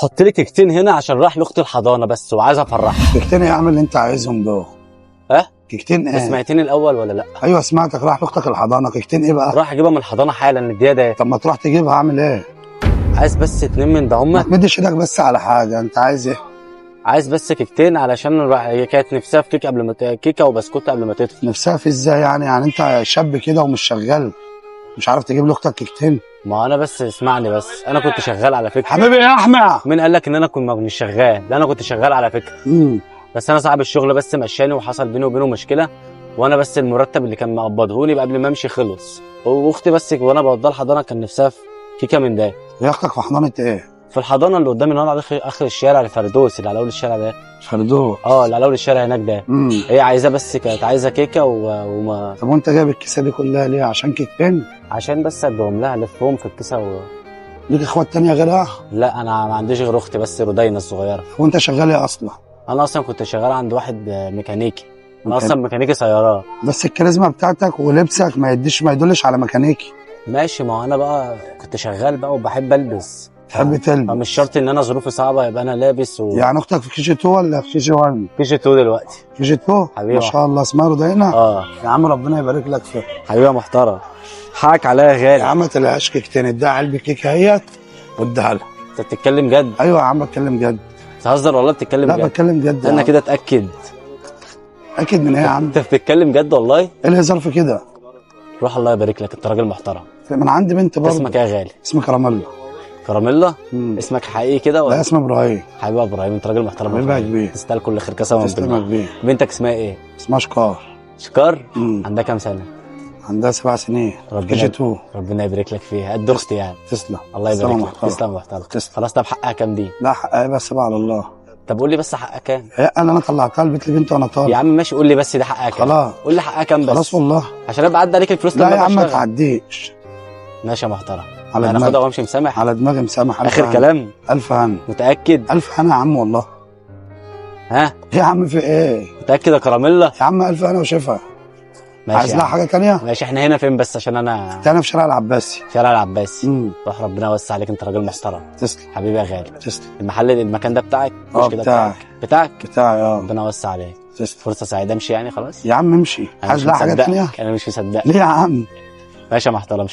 حط لي كيكتين هنا عشان رايح لاختي الحضانه بس وعايز افرحها. كيكتين ايه؟ اعمل اللي انت عايزهم دول. كيكتين ايه؟ سمعتني الاول ولا لا؟ ايوه سمعتك، رايح لاختك الحضانه. كيكتين ايه بقى؟ رايح اجيبها من الحضانه حالا نديها ده. طب ما تروح تجيبها. اعمل ايه؟ عايز بس 2 من ده ما هما. تمدش ايدك بس على حاجه. انت عايز ايه؟ عايز بس كيكتين علشان هي كانت نفسها في كيكه قبل ما كيكه وبسكوت قبل ما تدخل. نفسها في ازاي يعني انت شاب كده ومش شغال مش عارف تجيب لاختك كيكتين؟ ما انا بس اسمعني بس، انا كنت شغال على فكره. حبيبي يا احمد، مين قال لك ان انا كنت مش شغال؟ لا انا كنت شغال على فكره. بس انا صاحب الشغل بس مشاني وحصل بيني وبينه مشكله، وانا بس المرتب اللي كان مقبضهولي قبل ما امشي خلص. واختي بس وانا بوديها الحضانه كان نفسها في كيكه من ده. يا اختك في حضانه ايه؟ في الحضانه اللي قدامي هنا على اخر الشارع الفردوس اللي على اول الشارع ده. فردوس؟ اللي على اول الشارع هناك ده. هي عايزاه بس كانت عايزه كيكه وما. طب وانت جايب الكيسه دي كلها ليه؟ عشان كيكتين؟ عشان بس ادهم لها الفهم في الكيسه ليك اخوات تانية غيرها؟ لا انا ما عنديش غير اختي بس رودينا الصغيره. وانت شغال ايه اصلا؟ انا اصلا كنت شغال عند واحد ميكانيكي. انا اصلا ميكانيكي سيارات. بس الكاريزما بتاعتك ولبسك ما يدلش على ميكانيكي. ماشي، ما هو انا بقى كنت شغال بقى وبحب البس. تحب تلبس؟ فمش شرط ان انا ظروفي صعبه يبقى انا لابس يعني اختك في كي جي 2 ولا في كي جي 1؟ كي جي 2 دلوقتي. كي جي 2 ما شاء الله. اسمها رودينا؟ يا عم ربنا يبارك لك فيها. حبيبي يا محترم، حقك عليا يا غالي. يا عم ما تلاقيهاش كيكتين، اديها علبه كيكه اهيت واديها لها. انت بتتكلم جد؟ ايوه يا عم بتكلم جد. بتهزر والله بتتكلم جد؟ لا بتكلم جد. انا كده اتاكد. اكيد من ايه يا عم؟ انت بتتكلم جد والله؟ ايه الهزار في كده؟ روح الله يبارك لك، انت راجل محترم. من عندي بنت برضه. اسمك ايه يا غالي؟ اسمي كراميلا. كراميلا؟ اسمك حقيقي كده ولا؟ لا اسمي ابراهيم. حبيبي ابراهيم، انت راجل محترم. حبيبي يا كبير. تستاهل كل خير. قسما بالله. كبير. بنتك اسمها ايه؟ اسمها شكار. شكار؟ عندها كام سنه؟ عندها 7 سنين. كي جي 2. ربنا يبارك لك فيها، قد اختي يعني. تسلم. الله يبارك لك. تسلم يا محترم. خلاص. طب حقها كام دي؟ لا حقها بس بقى على الله. طب قول لي بس حقها كام؟ هي انا طلعتها البيت لبنت وانا طالع. يا عم ماشي، قول لي بس ده حقها كام؟ خلاص. قول لي حقها كام بس. خلاص والله. عشان ابقى عدى عليك الفلوس. لا يا عم ما تعديش. ماشي يا محترم. على انا هاخدها وامشي مسامح. على دماغي مسامح. اخر كلام. الف هنا. متاكد؟ الف هنا يا عم والله. ها يا عم في ايه؟ متاكد يا كراميلا؟ يا عم الف هنا وشفا. ماشي. عايز لها حاجه تانية؟ ماشي. احنا هنا فين بس عشان انا في شارع العباسي. شارع العباسي. روح ربنا يوسع عليك، انت راجل محترم. تسلم حبيبي يا غالي. تسلم. المكان ده بتاعك؟ بتاعك. بتاعي ربنا يوسع عليك. تسلم. فرصه سعيده. امشي يعني خلاص يا عم امشي. عايز لها حاجه تانية؟ انا مش مصدق. ليه يا عم؟ ماشي يا محترم.